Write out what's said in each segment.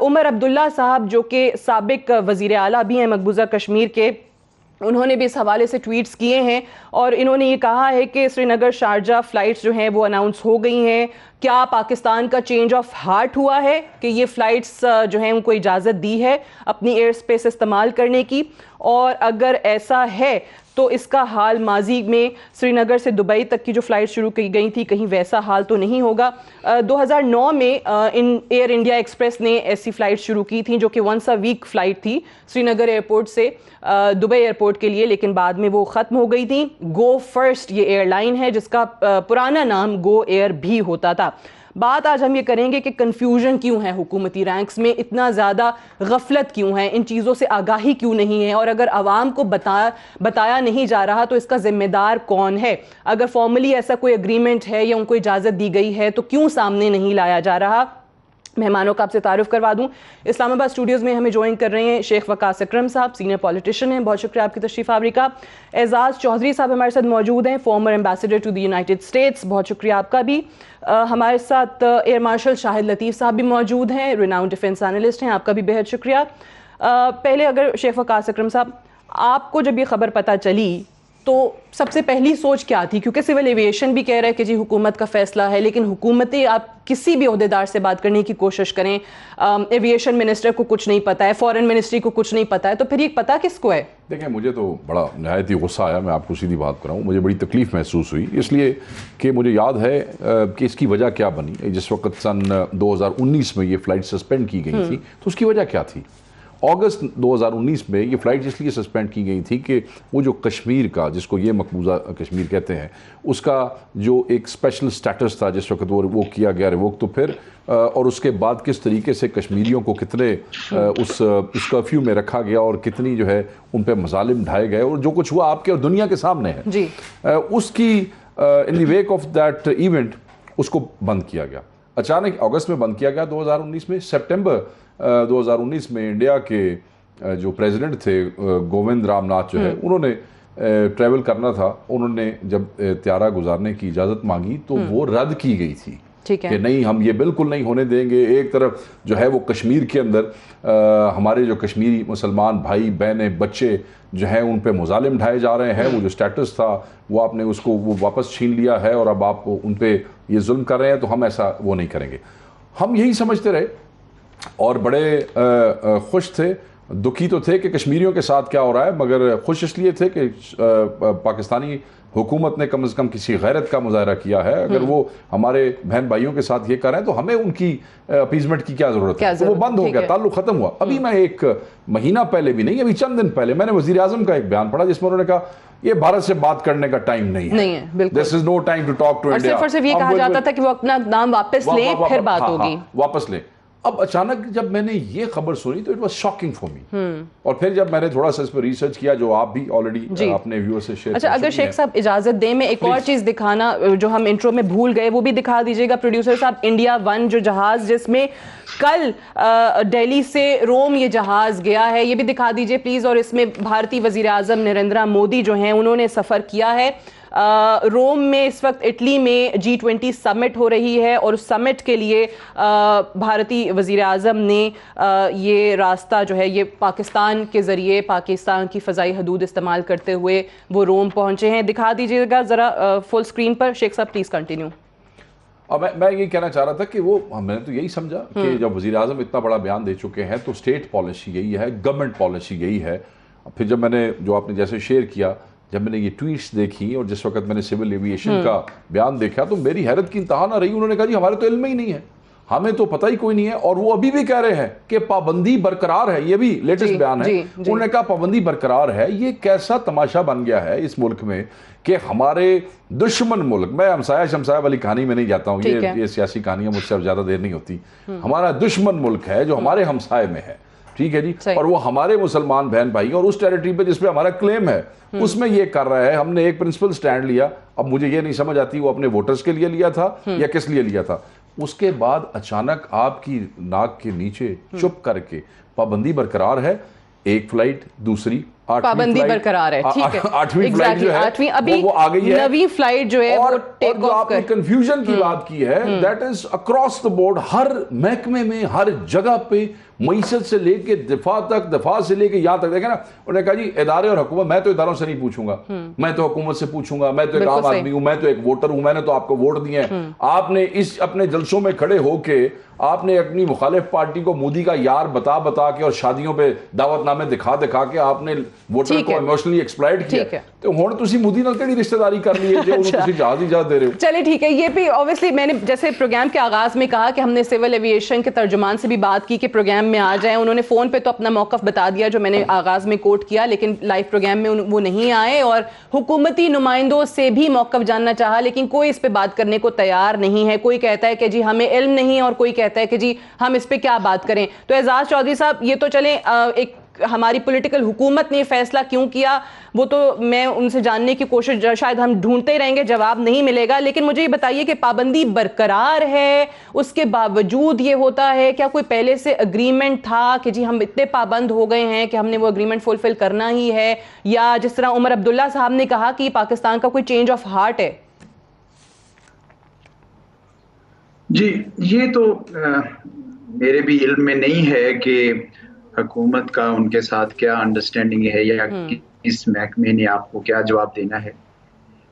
عمر عبداللہ صاحب جو کہ سابق وزیر اعلیٰ بھی ہیں مقبوضہ کشمیر کے, انہوں نے بھی اس حوالے سے ٹویٹس کیے ہیں اور انہوں نے یہ کہا ہے کہ سری نگر شارجہ فلائٹس جو ہیں وہ اناؤنس ہو گئی ہیں. کیا پاکستان کا چینج آف ہارٹ ہوا ہے کہ یہ فلائٹس جو ہیں ان کو اجازت دی ہے اپنی ایئر سپیس استعمال کرنے کی؟ اور اگر ایسا ہے تو اس کا حال ماضی میں سری نگر سے دبئی تک کی جو فلائٹ شروع کی گئی تھی کہیں ویسا حال تو نہیں ہوگا؟ 2009 میں ایئر انڈیا ایکسپریس نے ایسی فلائٹ شروع کی تھیں جو کہ ونس اے ویک فلائٹ تھی سری نگر ایئرپورٹ سے دبئی ایئرپورٹ کے لیے, لیکن بعد میں وہ ختم ہو گئی تھیں. گو فرسٹ یہ ایئر لائن ہے جس کا پرانا نام گو ایئر بھی ہوتا تھا. بات آج ہم یہ کریں گے کہ کنفیوژن کیوں ہے حکومتی رینکس میں, اتنا زیادہ غفلت کیوں ہے, ان چیزوں سے آگاہی کیوں نہیں ہے, اور اگر عوام کو بتایا نہیں جا رہا تو اس کا ذمہ دار کون ہے؟ اگر فارملی ایسا کوئی اگریمنٹ ہے یا ان کو اجازت دی گئی ہے تو کیوں سامنے نہیں لایا جا رہا؟ مہمانوں کا آپ سے تعارف کروا دوں. اسلام آباد اسٹوڈیوز میں ہمیں جوائن کر رہے ہیں شیخ وقاص اکرم صاحب, سینئر پولیٹیشین ہیں, بہت شکریہ آپ کی تشریف آوری کا. اعزاز چودھری صاحب ہمارے ساتھ موجود ہیں, former ambassador to the United States, بہت شکریہ آپ کا بھی. ہمارے ساتھ ایئر مارشل شاہد لطیف صاحب بھی موجود ہیں, ریناؤنڈ ڈیفنس اینالسٹ ہیں, آپ کا بھی بہت شکریہ. پہلے اگر شیخ وقاص اکرم صاحب, آپ کو جب یہ خبر پتہ چلی تو سب سے پہلی سوچ کیا تھی؟ کیونکہ سول ایویشن بھی کہہ رہا ہے کہ جی حکومت کا فیصلہ ہے, لیکن حکومتیں آپ کسی بھی عہدیدار سے بات کرنے کی کوشش کریں, ایویشن منسٹر کو کچھ نہیں پتہ ہے, فورن منسٹری کو کچھ نہیں پتہ ہے, تو پھر یہ پتہ کس کو ہے؟ دیکھیں مجھے تو بڑا نہایت ہی غصہ آیا, میں آپ کو سیدھی بات کراؤں, مجھے بڑی تکلیف محسوس ہوئی, اس لیے کہ مجھے یاد ہے کہ اس کی وجہ کیا بنی. جس وقت سن 2019 میں یہ فلائٹ سسپینڈ کی گئی تھی تو اس کی وجہ کیا تھی؟ اگست 2019 میں یہ فلائٹ اس لیے سسپینڈ کی گئی تھی کہ وہ جو کشمیر کا, جس کو یہ مقبوضہ کشمیر کہتے ہیں, اس کا جو ایک اسپیشل سٹیٹس تھا جس وقت وہ کیا گیا ریووک, تو پھر اور اس کے بعد کس طریقے سے کشمیریوں کو کتنے اس کرفیو میں رکھا گیا اور کتنی جو ہے ان پہ مظالم ڈھائے گئے, اور جو کچھ ہوا آپ کے اور دنیا کے سامنے ہے جی. اس کی ان دی ویک آف دیٹ ایونٹ اس کو بند کیا گیا. اچانک اگست میں بند کیا گیا 2019 میں. سپٹمبر 2019 میں انڈیا کے جو پریزیڈنٹ تھے گووند رام ناتھ جو ہے, انہوں نے ٹریول کرنا تھا, انہوں نے جب طیارہ گزارنے کی اجازت مانگی تو وہ رد کی گئی تھی کہ نہیں ہم یہ بالکل نہیں ہونے دیں گے. ایک طرف جو ہے وہ کشمیر کے اندر ہمارے جو کشمیری مسلمان بھائی بہنیں بچے جو ہیں ان پہ مظالم ڈھائے جا رہے ہیں, وہ جو سٹیٹس تھا وہ آپ نے اس کو وہ واپس چھین لیا ہے اور اب آپ ان پہ یہ ظلم کر رہے ہیں, تو ہم ایسا وہ نہیں کریں گے. ہم یہی سمجھتے رہے اور بڑے خوش تھے, دکھی تو تھے کہ کشمیریوں کے ساتھ کیا ہو رہا ہے, مگر خوش اس لیے تھے کہ پاکستانی حکومت نے کم از کم کسی غیرت کا مظاہرہ کیا ہے. اگر وہ ہمارے بہن بھائیوں کے ساتھ یہ کر رہے ہیں تو ہمیں ان کی اپیزمنٹ کی کیا ضرورت ہے؟ تو وہ بند ہو گیا, تعلق ختم ہوا. ابھی میں ایک مہینہ پہلے بھی نہیں, ابھی چند دن پہلے میں نے وزیر اعظم کا ایک بیان پڑھا جس میں انہوں نے کہا یہ بھارت سے بات کرنے کا ٹائم نہیں ہے. This is no time to talk to India. اور صرف یہ کہا جاتا تھا کہ وہ اپنا نام واپس لیں پھر بات ہوگی. واپس لیں. اب اچانک جب میں نے یہ خبر سنی تو it was shocking for me, اور پھر جب میں نے تھوڑا سا اس پر ریسرچ کیا جو آپ بھی آلریڈی اپنے ویور سے شیئر. اچھا اگر شیخ صاحب اجازت دیں, میں ایک اور چیز دکھانا جو ہم انٹرو میں بھول گئے وہ بھی دکھا دیجیے گا پروڈیوسر صاحب. انڈیا ون جو جہاز جس میں کل دہلی سے روم یہ جہاز گیا ہے, یہ بھی دکھا دیجیے پلیز. اور اس میں بھارتی وزیر اعظم نریندر مودی جو ہیں انہوں نے سفر کیا ہے. روم میں اس وقت اٹلی میں G20 سمٹ ہو رہی ہے اور اس سمٹ کے لیے بھارتی وزیر اعظم نے یہ راستہ جو ہے یہ پاکستان کے ذریعے پاکستان کی فضائی حدود استعمال کرتے ہوئے وہ روم پہنچے ہیں. دکھا دیجیے گا ذرا فل سکرین پر. شیخ صاحب پلیز کنٹینیو. اب میں یہ کہنا چاہ رہا تھا کہ وہ میں نے تو یہی سمجھا کہ جب وزیر اعظم اتنا بڑا بیان دے چکے ہیں تو اسٹیٹ پالیسی یہی ہے, گورنمنٹ پالیسی یہی ہے. پھر جب میں نے جو آپ نے جیسے شیئر کیا, جب میں نے یہ ٹویٹس دیکھی اور جس وقت میں نے سول ایویشن کا بیان دیکھا تو میری حیرت کی انتہا نہ رہی. انہوں نے کہا جی ہمارے تو علم ہی نہیں ہے, ہمیں تو پتہ ہی کوئی نہیں ہے, اور وہ ابھی بھی کہہ رہے ہیں کہ پابندی برقرار ہے. یہ بھی لیٹسٹ بیان ہے. انہوں نے کہا پابندی برقرار ہے. یہ کیسا تماشا بن گیا ہے اس ملک میں کہ ہمارے دشمن ملک, میں ہمسایہ شمسایہ والی کہانی میں نہیں جاتا ہوں, یہ سیاسی کہانیاں مجھ سے اب زیادہ دیر نہیں ہوتی. ہمارا دشمن ملک ہے جو ہمارے ہمسائے میں ہے, ٹھیک ہے جی, اور وہ ہمارے مسلمان بہن بھائی اور اس ٹیریٹری پہ جس پہ ہمارا کلیم ہے اس میں یہ کر رہا ہے. ہم نے ایک پرنسپل سٹینڈ لیا. اب مجھے یہ نہیں سمجھ آتی وہ اپنے ووٹرز کے لیے لیا تھا یا کس لیے لیا تھا. اس کے بعد اچانک آپ کی ناک کے نیچے چپ کر کے پابندی برقرار ہے. ایک فلائٹ دوسری پابندی برقرار ہے. ٹھیک ہے, 8ویں فلائٹ جو ہے ابھی وہ آ گئی ہے, 9ویں فلائٹ جو ہے وہ ٹیک جو آف آپ نے کنفیوژن کی بات کی ہے, that is across the board, ہر محکمے میں ہر جگہ پہ, معیشت سے لے کے دفاع تک, دفاع سے لے کے یہاں تک. دیکھیں نا, انہوں نے کہا جی ادارے اور حکومت, میں تو اداروں سے نہیں پوچھوں گا, میں تو حکومت سے پوچھوں گا, میں تو ایک عام آدمی ہوں, میں تو ایک ووٹر ہوں, میں نے تو آپ کو ووٹ دیے ہیں. آپ نے اس اپنے جلسوں میں کھڑے ہو کے آپ نے اپنی مخالف پارٹی کو مودی کا یار بتا کے اور شادیوں پہ دعوت نامے دکھا کے آپ نے ووٹر کو ایموشنلی ایکسپلائٹ کیا. تو ہن تسی مودی نال کیڑی رشتہ داری کر لی ہے جو انہوں تسی جہاز اجازت دے رہے ہو؟ چلے ٹھیک ہے, یہ بھی obviously میں نے جیسے پروگرام کے آغاز میں کہا کہ ہم نے سول ایویشن کے ترجمان سے بھی بات کی کہ پروگرام میں آ جائیں. انہوں نے فون پہ تو اپنا موقف بتا دیا جو میں نے آغاز میں کوٹ کیا, لیکن لائیو پروگرام میں وہ نہیں آئے, اور حکومتی نمائندوں سے بھی موقف جاننا چاہا لیکن کوئی اس پہ بات کرنے کو تیار نہیں ہے. کوئی کہتا ہے کہ جی ہمیں علم نہیں, اور کوئی کہتا ہے کہ جی ہم اس پہ کیا بات کریں. تو اعزاز چودھری صاحب, یہ تو چلیں ایک ہماری پولیٹیکل حکومت نے فیصلہ کیوں کیا وہ تو میں ان سے جاننے کی کوشش شاید ہم ڈھونڈتے ہی رہیں گے, جواب نہیں ملے گا. لیکن مجھے یہ بتائیے کہ پابندی برقرار ہے, اس کے باوجود یہ ہوتا ہے, کیا کوئی پہلے سے اگریمنٹ تھا کہ جی ہم اتنے پابند ہو گئے ہیں کہ ہم نے وہ اگریمنٹ فلفل کرنا ہی ہے, یا جس طرح عمر عبداللہ صاحب نے کہا کہ پاکستان کا کوئی چینج آف ہارٹ ہے؟ جی, یہ تو میرے بھی علم میں نہیں ہے کہ حکومت کا ان کے ساتھ کیا انڈرسٹینڈنگ ہے یا کس محکمے نے آپ کو کیا جواب دینا ہے.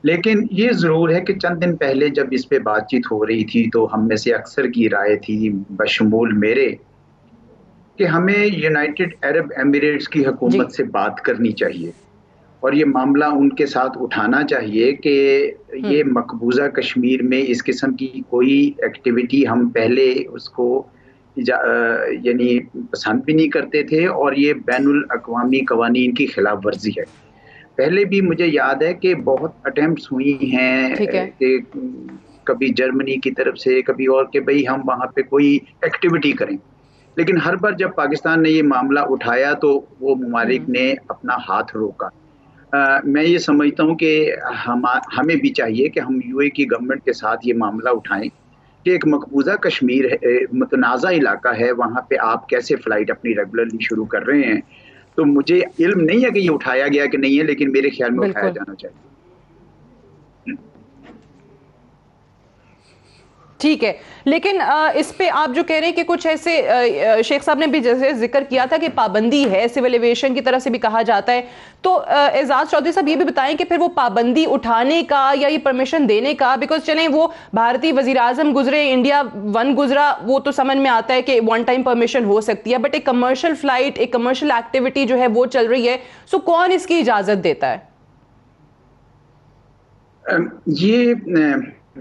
لیکن یہ ضرور ہے کہ چند دن پہلے جب اس پہ بات چیت ہو رہی تھی تو ہم میں سے اکثر کی رائے تھی, بشمول میرے, کہ ہمیں یونائٹڈ عرب ایمریٹس کی حکومت سے بات کرنی چاہیے اور یہ معاملہ ان کے ساتھ اٹھانا چاہیے کہ یہ مقبوضہ کشمیر میں اس قسم کی کوئی ایکٹیویٹی ہم پہلے اس کو یعنی پسند بھی نہیں کرتے تھے, اور یہ بین الاقوامی قوانین کی خلاف ورزی ہے. پہلے بھی مجھے یاد ہے کہ بہت اٹیمپٹس ہوئی ہیں کہ کبھی جرمنی کی طرف سے, کبھی اور, کہ بھئی ہم وہاں پہ کوئی ایکٹیویٹی کریں, لیکن ہر بار جب پاکستان نے یہ معاملہ اٹھایا تو وہ ممالک نے اپنا ہاتھ روکا. میں یہ سمجھتا ہوں کہ ہمیں بھی چاہیے کہ ہم یو اے کی گورنمنٹ کے ساتھ یہ معاملہ اٹھائیں کہ ایک مقبوضہ کشمیر متنازع علاقہ ہے, وہاں پہ آپ کیسے فلائٹ اپنی ریگولرلی شروع کر رہے ہیں. تو مجھے علم نہیں ہے کہ یہ اٹھایا گیا کہ نہیں ہے, لیکن میرے خیال میں اٹھایا جانا چاہیے. ٹھیک ہے, لیکن اس پہ آپ جو کہہ رہے ہیں کہ کچھ ایسے, شیخ صاحب نے بھی جیسے ذکر کیا تھا کہ پابندی ہے, سول ایویشن کی طرف سے بھی کہا جاتا ہے, تو اعزاز چودھری صاحب یہ بھی بتائیں کہ پھر وہ پابندی اٹھانے کا یا یہ پرمیشن دینے کا, بیکاز چلیں وہ بھارتی وزیر اعظم گزرے, انڈیا ون گزرا, وہ تو سمجھ میں آتا ہے کہ ون ٹائم پرمیشن ہو سکتی ہے, بٹ ایک کمرشل فلائٹ, ایک کمرشل ایکٹیویٹی جو ہے وہ چل رہی ہے, سو کون اس کی اجازت دیتا ہے؟ یہ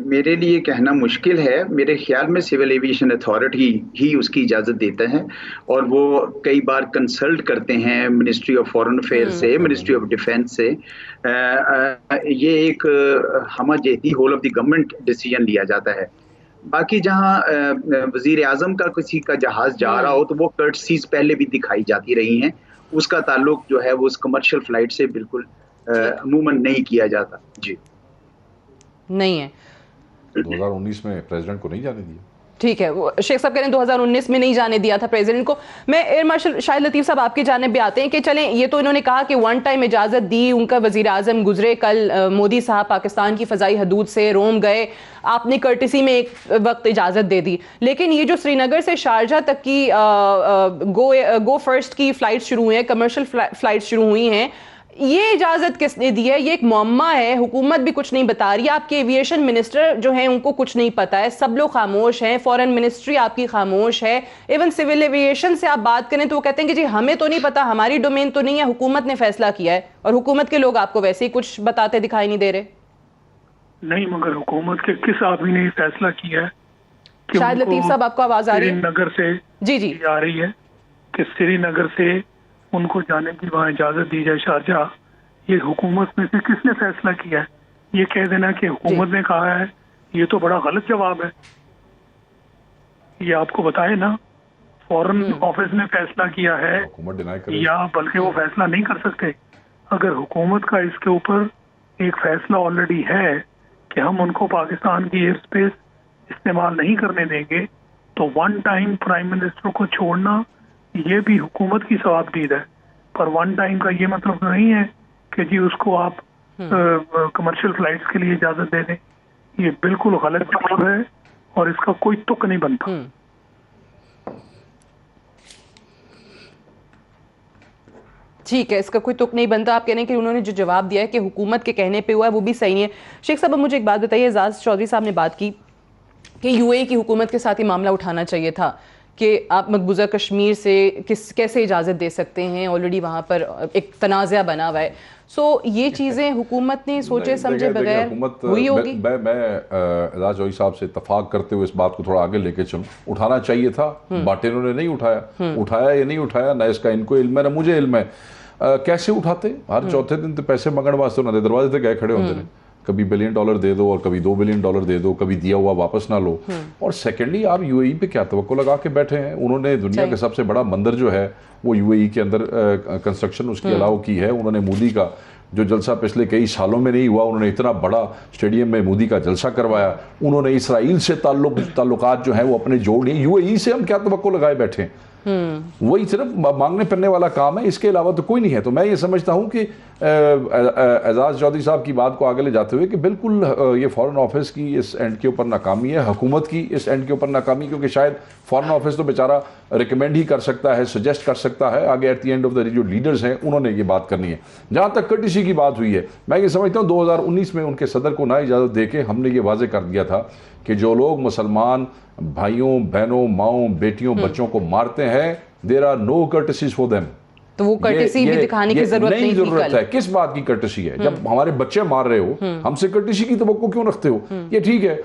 میرے لیے کہنا مشکل ہے. میرے خیال میں سول ایویشن اتھارٹی ہی اس کی اجازت دیتا ہے, اور وہ کئی بار کنسلٹ کرتے ہیں منسٹری آف فارن افیئر سے, منسٹری آف ڈیفینس سے. یہ ایک ہمہ جہتی whole of the government decision لیا جاتا ہے. باقی جہاں وزیر اعظم کا کسی کا جہاز جا رہا ہو تو وہ کرٹسیز پہلے بھی دکھائی جاتی رہی ہیں, اس کا تعلق جو ہے وہ اس کمرشل فلائٹ سے بالکل عموماً نہیں کیا جاتا. جی نہیں ہے. 2019 میں پریزیڈنٹ کو نہیں جانے دیا. ٹھیک ہے, شیخ صاحب کہہ رہے ہیں 2019 میں نہیں جانے دیا تھا پریزیڈنٹ کو. میں ایئر مارشل شاہد لطیف صاحب آپ کی جانب بھی آتے ہیں کہ چلیں یہ تو انہوں نے کہا کہ ون ٹائم اجازت دی, ان کا وزیر اعظم گزرے, کل مودی صاحب پاکستان کی فضائی حدود سے روم گئے, آپ نے کرٹسی میں ایک وقت اجازت دے دی, لیکن یہ جو سری نگر سے شارجہ تک کی گو فرسٹ کی فلائٹ شروع ہوئی ہیں, کمرشل فلائٹ شروع ہوئی ہیں, یہ اجازت کس نے دی ہے؟ یہ ایک معمہ ہے, حکومت بھی کچھ نہیں بتا رہی, آپ کے ایویشن منسٹر جو ہیں ان کو کچھ نہیں پتا ہے, سب لوگ خاموش ہیں, فورن منسٹری آپ کی خاموش ہے, ایون سول ایویشن سے آپ بات کریں تو وہ کہتے ہیں کہ جی ہمیں تو نہیں پتا, ہماری ڈومین تو نہیں ہے, حکومت نے فیصلہ کیا ہے, اور حکومت کے لوگ آپ کو ویسے ہی کچھ بتاتے دکھائی نہیں دے رہے. نہیں, مگر حکومت کے کس آدمی نے فیصلہ کیا ہے؟ شاہد لطیف صاحب آپ کو آواز آ رہی ہے؟ سری نگر سے جی آ رہی ہے کہ سری نگر سے ان کو جانے کی وہاں اجازت دی جائے شارجہ. یہ حکومت میں سے کس نے فیصلہ کیا ہے؟ یہ کہہ دینا کہ حکومت نے کہا ہے, یہ تو بڑا غلط جواب ہے. یہ آپ کو بتائے نا, فورن آفس نے فیصلہ کیا ہے, یا بلکہ وہ فیصلہ نہیں کر سکتے. اگر حکومت کا اس کے اوپر ایک فیصلہ آلریڈی ہے کہ ہم ان کو پاکستان کی ایئر اسپیس استعمال نہیں کرنے دیں گے, تو ون ٹائم پرائم منسٹر کو چھوڑنا یہ بھی حکومت کی ثوابدید ہے. پر ون ٹائم کا یہ مطلب تو نہیں ہے کہ جی اس کو آپ کمرشل فلائٹس کے لیے اجازت دے دیں. یہ بالکل غلط جواب ہے اور اس کا کوئی تک نہیں بنتا. ٹھیک ہے, اس کا کوئی تک نہیں بنتا. آپ کہہ رہے ہیں کہ انہوں نے جو جواب دیا ہے کہ حکومت کے کہنے پہ ہوا ہے وہ بھی صحیح نہیں ہے. شیخ صاحب اب مجھے ایک بات بتائیے, اعزاز چودھری صاحب نے بات کی کہ یو اے کی حکومت کے ساتھ یہ معاملہ اٹھانا چاہیے تھا کہ آپ مقبوضہ کشمیر سے کیسے اجازت دے سکتے ہیں, آلریڈی وہاں پر ایک تنازع بنا ہوا ہے. سو یہ چیزیں حکومت نے سوچے سمجھے بغیر ہوئی ہوگی. میں اعزاز چودھری صاحب سے اتفاق کرتے ہوئے اس بات کو تھوڑا آگے لے کے چلوں, اٹھانا چاہیے تھا, بٹ انہوں نے نہیں اٹھایا یا نہیں اٹھایا, نہ اس کا ان کو علم ہے نہ مجھے علم ہے. کیسے اٹھاتے, ہر چوتھے دن تو پیسے منگن واسطے انہوں نے دروازے تک گئے کھڑے ہوتے ہیں, کبھی $1 بلین دے دو اور کبھی $2 بلین دے دو, کبھی دیا ہوا واپس نہ لو. اور سیکنڈلی آپ یو اے ای پہ کیا توقع لگا کے بیٹھے ہیں؟ انہوں نے دنیا کا سب سے بڑا مندر جو ہے وہ یو اے ای کے اندر کنسٹرکشن اس کی الاؤ کی ہے. انہوں نے مودی کا جو جلسہ پچھلے کئی سالوں میں نہیں ہوا, انہوں نے اتنا بڑا اسٹیڈیم میں مودی کا جلسہ کروایا. انہوں نے اسرائیل سے تعلقات جو ہیں وہ اپنے جوڑ لیے. یو اے ای سے ہم کیا توقع لگائے بیٹھے ہیں؟ وہی صرف مانگنے پھرنے والا کام ہے, اس کے علاوہ تو کوئی نہیں ہے. تو میں یہ سمجھتا ہوں کہ اعزاز چودھری صاحب کی بات کو آگے لے جاتے ہوئے کہ بالکل یہ فارن آفس کی اس اینڈ کے اوپر ناکامی ہے, حکومت کی اس اینڈ کے اوپر ناکامی, کیونکہ شاید فارن آفس تو بیچارہ ریکمینڈ ہی کر سکتا ہے, سجیسٹ کر سکتا ہے, آگے at the end of the جو لیڈرز ہیں انہوں نے یہ بات کرنی ہے. جہاں تک کرٹیسی کی بات ہوئی ہے, میں یہ سمجھتا ہوں 2019 میں ان کے صدر کو نہ اجازت دے کے ہم نے یہ واضح کر دیا تھا کہ جو لوگ مسلمان بھائیوں بہنوں ماؤں بیٹیوں بچوں کو مارتے ہیں, there are no courtesies for them. تو وہ کرٹیسی بھی دکھانے کی ضرورت نہیں تھی. ضرورت ہے, کس بات کی کرٹیسی ہے؟ جب ہمارے بچے مار رہے ہو ہم سے کرٹیسی کی توقع کیوں رکھتے ہو؟ یہ ٹھیک ہے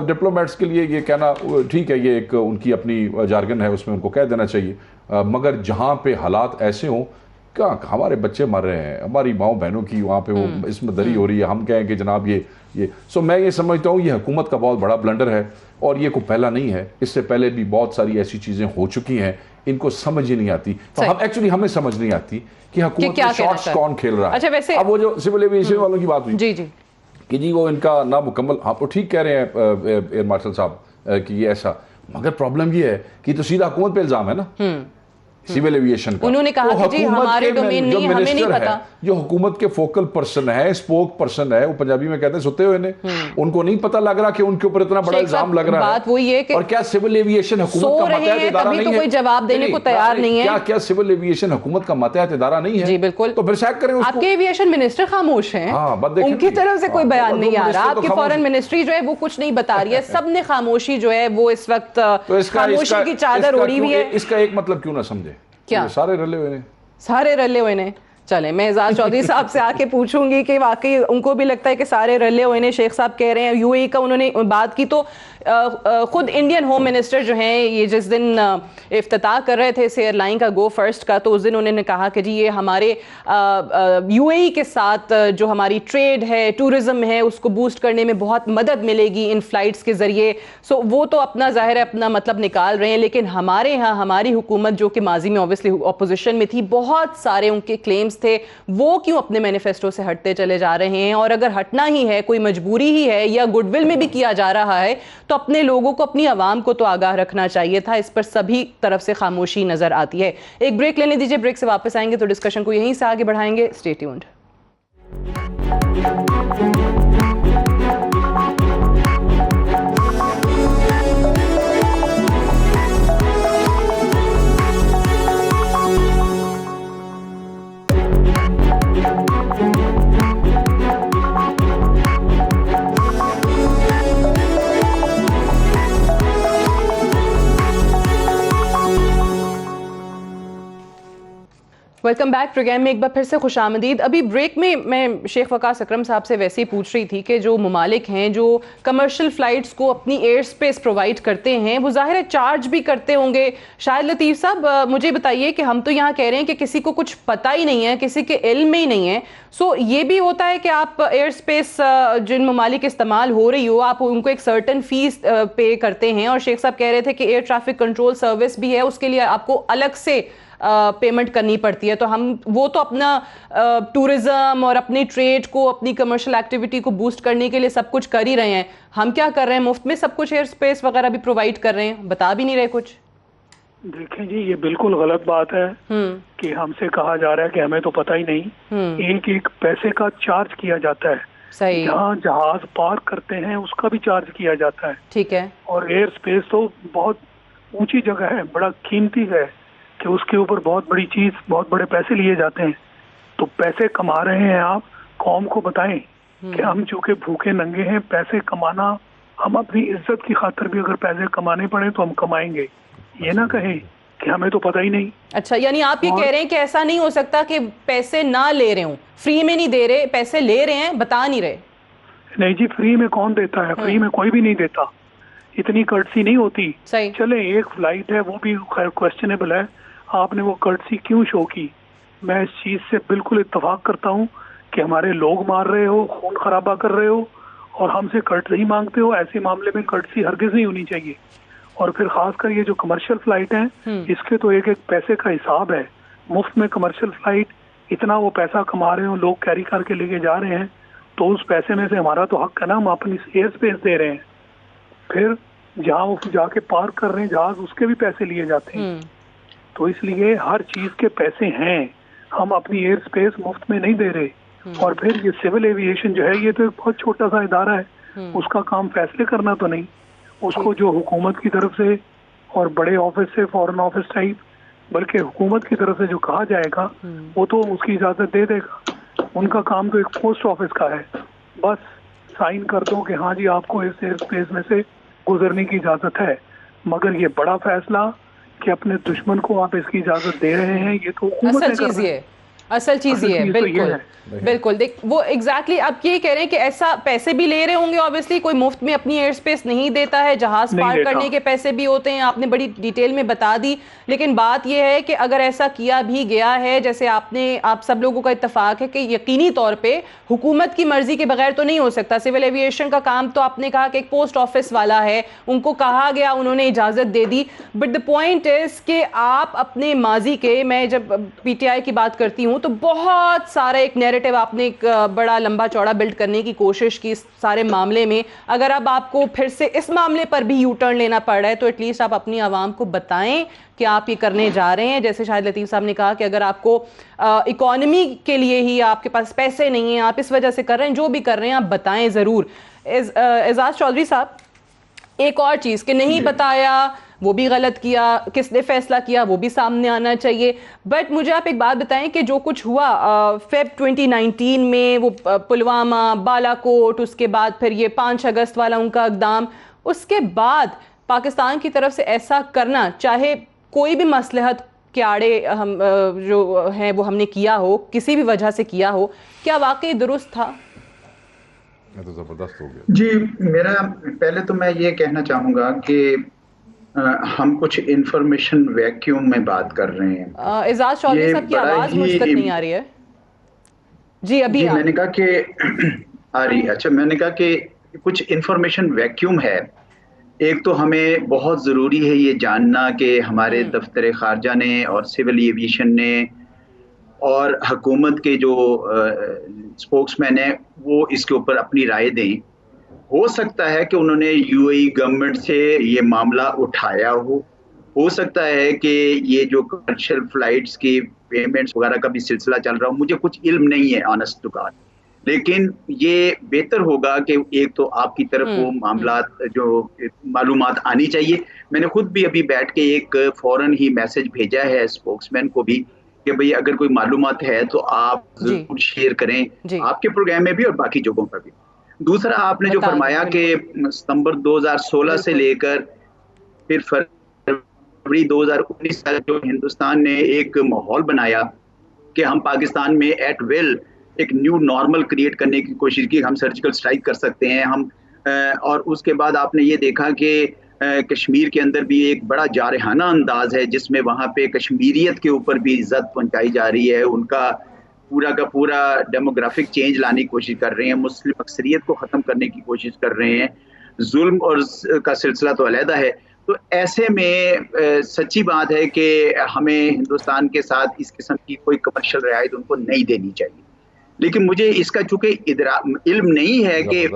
ڈپلومیٹس کے لیے یہ کہنا ٹھیک ہے, یہ ایک ان کی اپنی جارگن ہے, اس میں ان کو کہہ دینا چاہیے, مگر جہاں پہ حالات ایسے ہوں, کہاں ہمارے بچے مر رہے ہیں, ہماری ماؤں بہنوں کی وہاں پہ وہ اس میں دری ہو رہی ہے, ہم کہیں کہ جناب یہ سو میں یہ سمجھتا ہوں یہ حکومت کا بہت بڑا بلنڈر ہے, اور یہ کوئی پہلا نہیں ہے, اس سے پہلے بھی بہت ساری ایسی چیزیں ہو چکی ہیں, ان کو سمجھ ہی نہیں آتی. ہمیں سمجھ نہیں آتی کہ حکومت میں شارٹس کون کھیل رہا ہے. اب وہ جو سول ایویشن والوں کی بات ہوئی کہ جی وہ ان کا نامکمل, آپ ٹھیک کہہ رہے ہیں ایئر مارشل صاحب کہ یہ ایسا, مگر پرابلم یہ ہے کہ تو سیدھا حکومت پہ الزام ہے نا سول ایویشن کا. انہوں نے کہا کہ جی ہمارے ڈومین نہیں, ہمیں نہیں پتا. جو حکومت کے فوکل پرسن ہے, اسپوک پرسن ہے, وہ پنجابی میں کہتے ہیں ستے ہوئے نے, ان کو نہیں پتہ لگ رہا کہ ان کے اوپر اتنا بڑا الزام لگ رہا ہے. بات وہی ہے کہ اور کیا سول ایویشن حکومت کا ماتحت ادارہ نہیں ہے؟ کوئی جواب دینے کو تیار نہیں ہے. کیا سول ایویشن حکومت کا ماتحت ادارہ نہیں ہے؟ جی بالکل. تو پھر سیک کریں اس کو. آپ کے ایویشن منسٹر خاموش ہیں, ان کی طرف سے کوئی بیان نہیں آ رہا. آپ کی فارن منسٹری جو ہے وہ کچھ نہیں بتا رہی ہے, سب نے خاموشی جو ہے وہ اس وقت خاموشی کی چادر اوڑھی ہوئی ہے. اس کا ایک مطلب کیوں نہ سمجھے, سارے رلے ہوئے نے. چلیں میں اعزاز چودھری صاحب سے آ کے پوچھوں گی کہ واقعی ان کو بھی لگتا ہے کہ سارے رلے ہوئے نے. شیخ صاحب کہہ رہے ہیں یو اے کا انہوں نے بات کی, تو خود انڈین ہوم منسٹر جو ہیں یہ جس دن افتتاح کر رہے تھے اس ایئر لائن کا گو فرسٹ کا, تو اس دن انہوں نے کہا کہ جی یہ ہمارے یو اے ای کے ساتھ جو ہماری ٹریڈ ہے, ٹورزم ہے, اس کو بوسٹ کرنے میں بہت مدد ملے گی ان فلائٹس کے ذریعے. سو وہ تو اپنا ظاہر ہے اپنا مطلب نکال رہے ہیں, لیکن ہمارے ہاں ہماری حکومت جو کہ ماضی میں اوبیسلی اپوزیشن میں تھی, بہت سارے ان کے کلیمز تھے, وہ کیوں اپنے مینیفیسٹو سے ہٹتے چلے جا رہے ہیں؟ اور اگر ہٹنا ہی ہے, کوئی مجبوری ہی ہے یا گڈ ول میں بھی کیا جا رہا ہے, تو اپنے لوگوں کو اپنی عوام کو تو آگاہ رکھنا چاہیے تھا. اس پر سبھی طرف سے خاموشی نظر آتی ہے. ایک بریک لینے دیجیے, بریک سے واپس آئیں گے تو ڈسکشن کو یہیں سے آگے بڑھائیں گے. Stay tuned. Welcome back. Programme میں ایک بار پھر سے خوش آمدید. ابھی بریک میں شیخ وقاص اکرم صاحب سے ویسے ہی پوچھ رہی تھی کہ جو ممالک ہیں جو کمرشل فلائٹس کو اپنی ایئر سپیس پرووائڈ کرتے ہیں, وہ ظاہر ہے چارج بھی کرتے ہوں گے. شاہد لطیف صاحب مجھے بتائیے کہ ہم تو یہاں کہہ رہے ہیں کہ کسی کو کچھ پتہ ہی نہیں ہے, کسی کے علم میں ہی نہیں ہے. سو یہ بھی ہوتا ہے کہ آپ ایئر سپیس جن ممالک استعمال ہو رہی ہو, آپ ان کو ایک سرٹن فیس پے کرتے ہیں, اور شیخ صاحب کہہ رہے تھے کہ ایئر ٹریفک کنٹرول سروس بھی ہے, اس کے لیے آپ کو الگ سے پیمنٹ کرنی پڑتی ہے. تو ہم وہ تو اپنا ٹورزم اور اپنی ٹریڈ کو, اپنی کمرشل ایکٹیویٹی کو بوسٹ کرنے کے لیے سب کچھ کر ہی رہے ہیں. ہم کیا کر رہے ہیں؟ مفت میں سب کچھ ایئر سپیس وغیرہ بھی پرووائڈ کر رہے ہیں, بتا بھی نہیں رہے کچھ. دیکھیں جی یہ بالکل غلط بات ہے کہ ہم سے کہا جا رہا ہے کہ ہمیں تو پتہ ہی نہیں. ایک ایک پیسے کا چارج کیا جاتا ہے. جہاں جہاز پارک کرتے ہیں اس کا بھی چارج کیا جاتا ہے. ٹھیک ہے. اور ایئر اسپیس تو بہت اونچی جگہ ہے, بڑا قیمتی ہے کہ اس کے اوپر بہت بڑی چیز, بہت بڑے پیسے لیے جاتے ہیں. تو پیسے کما رہے ہیں آپ, قوم کو بتائیں کہ ہم چونکہ بھوکے ننگے ہیں, پیسے کمانا, ہم اپنی عزت کی خاطر بھی اگر پیسے کمانے پڑے تو ہم کمائیں گے. یہ نہ کہیں کہ ہمیں تو پتہ ہی نہیں. اچھا, یعنی آپ یہ کہہ رہے ہیں کہ ایسا نہیں ہو سکتا کہ پیسے نہ لے رہے ہوں, فری میں نہیں دے رہے, پیسے لے رہے ہیں, بتا نہیں رہے. نہیں جی, فری میں کون دیتا ہے؟ فری میں کوئی بھی نہیں دیتا, اتنی کرٹسی نہیں ہوتی. چلے ایک فلائٹ ہے وہ بھی خیر کوسچنیبل ہے, آپ نے وہ کرٹسی کیوں شو کی؟ میں اس چیز سے بالکل اتفاق کرتا ہوں کہ ہمارے لوگ مار رہے ہو, خون خرابہ کر رہے ہو اور ہم سے کرٹسی مانگتے ہو. ایسے معاملے میں کرٹسی ہرگز نہیں ہونی چاہیے. اور پھر خاص کر یہ جو کمرشل فلائٹ ہیں اس کے تو ایک ایک پیسے کا حساب ہے. مفت میں کمرشل فلائٹ, اتنا وہ پیسہ کما رہے ہوں, لوگ کیری کر کے لے کے جا رہے ہیں, تو اس پیسے میں سے ہمارا تو حق ہے نا, ہم اپنی ایئر اسپیس دے رہے ہیں. پھر جہاں وہ جا کے پارک کر رہے ہیں جہاز, اس کے بھی پیسے لیے جاتے ہیں. تو اس لیے ہر چیز کے پیسے ہیں, ہم اپنی ایئر اسپیس مفت میں نہیں دے رہے. اور پھر یہ سول ایویشن جو ہے یہ تو ایک بہت چھوٹا سا ادارہ ہے, اس کا کام فیصلے کرنا تو نہیں. اس کو جو حکومت کی طرف سے اور بڑے آفس سے, فورن آفس ٹائپ, بلکہ حکومت کی طرف سے جو کہا جائے گا وہ تو اس کی اجازت دے دے گا. ان کا کام تو ایک پوسٹ آفس کا ہے, بس سائن کر دو کہ ہاں جی آپ کو اس ایئر اسپیس میں سے گزرنے کی اجازت ہے. مگر یہ بڑا فیصلہ کہ اپنے دشمن کو آپ اس کی اجازت دے رہے ہیں, یہ تو حکومت نے کر رہی ہے. اصل چیز یہ ہے. بالکل بالکل. دیکھ وہ ایگزیکٹلی آپ یہ کہہ رہے ہیں کہ ایسا پیسے بھی لے رہے ہوں گے, obviously کوئی مفت میں اپنی ایئر اسپیس نہیں دیتا ہے, جہاز پارک کرنے کے پیسے بھی ہوتے ہیں, آپ نے بڑی ڈیٹیل میں بتا دی. لیکن بات یہ ہے کہ اگر ایسا کیا بھی گیا ہے, جیسے آپ سب لوگوں کا اتفاق ہے کہ یقینی طور پہ حکومت کی مرضی کے بغیر تو نہیں ہو سکتا. سول ایویشن کا کام تو آپ نے کہا کہ ایک پوسٹ آفس والا ہے, ان کو کہا گیا, انہوں نے اجازت دے دی. بٹ دا پوائنٹ از کہ آپ اپنے ماضی کے, میں جب پی ٹی آئی کی بات کرتی ہوں تو بہت سارا ایک نیریٹو آپ نے ایک بڑا لمبا چوڑا بلڈ کرنے کی کوشش کی اس سارے معاملے میں. اگر اب آپ کو پھر سے اس معاملے پر بھی یو ٹرن لینا پڑ رہا ہے تو ایٹ لیسٹ آپ اپنی عوام کو بتائیں کہ آپ یہ کرنے جا رہے ہیں. جیسے شاہد لطیف صاحب نے کہا کہ اگر آپ کو اکانومی کے لیے ہی آپ کے پاس پیسے نہیں ہیں, آپ اس وجہ سے کر رہے ہیں, جو بھی کر رہے ہیں آپ بتائیں ضرور. اعزاز چودھری صاحب, ایک اور چیز کہ نہیں بتایا وہ بھی غلط کیا, کس نے فیصلہ کیا وہ بھی سامنے آنا چاہیے. بٹ مجھے آپ ایک بات بتائیں کہ جو کچھ ہوا فیب 2019 میں, وہ پلوامہ, بالا کوٹ, اس کے بعد پھر یہ 5 اگست والا ان کا اقدام, اس کے بعد پاکستان کی طرف سے ایسا کرنا, چاہے کوئی بھی مصلحت کے آڑے ہم جو ہیں وہ ہم نے کیا ہو, کسی بھی وجہ سے کیا ہو, کیا واقعی درست تھا؟ تو زبردست ہو گیا جی. میرا پہلے تو میں یہ کہنا چاہوں گا کہ ہم کچھ انفارمیشن ویکیوم میں بات کر رہے ہیں. اعزاز چودھری صاحب کی آواز مجھ تک نہیں آ رہی ہے. جی ابھی میں نے کہا کہ آ رہی ہے. اچھا, میں نے کہا کہ کچھ انفارمیشن ویکیوم ہے. ایک تو ہمیں بہت ضروری ہے یہ جاننا کہ ہمارے دفتر خارجہ نے اور سول ایویشن نے اور حکومت کے جو اسپوکس مین ہیں وہ اس کے اوپر اپنی رائے دیں. ہو سکتا ہے کہ انہوں نے یو اے ای گورنمنٹ سے یہ معاملہ اٹھایا ہو سکتا ہے کہ یہ جو کمرشل فلائٹس کی پیمنٹس وغیرہ کا بھی سلسلہ چل رہا ہو. مجھے کچھ علم نہیں ہے آنسٹ ٹو گاڈ, لیکن یہ بہتر ہوگا کہ ایک تو آپ کی طرف وہ معاملات جو معلومات آنی چاہیے. میں نے خود بھی ابھی بیٹھ کے ایک فوراً ہی میسج بھیجا ہے اسپوکس مین کو بھی کہ بھئی اگر کوئی معلومات ہے تو آپ ضرور شیئر کریں, آپ کے پروگرام میں بھی اور باقی جگہوں پر بھی. دوسرا, آپ نے جو فرمایا کہ ستمبر 2016 سے لے کر پھر فروری 2019 تک جو ہندوستان نے ایک ماحول بنایا کہ ہم پاکستان میں ایٹ ویل ایک نیو نارمل کریٹ کرنے کی کوشش کی, ہم سرجیکل اسٹرائک کر سکتے ہیں ہم, اور اس کے بعد آپ نے یہ دیکھا کہ کشمیر کے اندر بھی ایک بڑا جارحانہ انداز ہے جس میں وہاں پہ کشمیریت کے اوپر بھی عزت پہنچائی جا رہی ہے, ان کا پورا کا پورا ڈیموگرافک چینج لانے کی کوشش کر رہے ہیں, مسلم اکثریت کو ختم کرنے کی کوشش کر رہے ہیں, ظلم اور کا سلسلہ تو علیحدہ ہے. تو ایسے میں سچی بات ہے کہ ہمیں ہندوستان کے ساتھ اس قسم کی کوئی کمرشل رعایت ان کو نہیں دینی چاہیے. لیکن مجھے اس کا چونکہ علم نہیں ہے کہ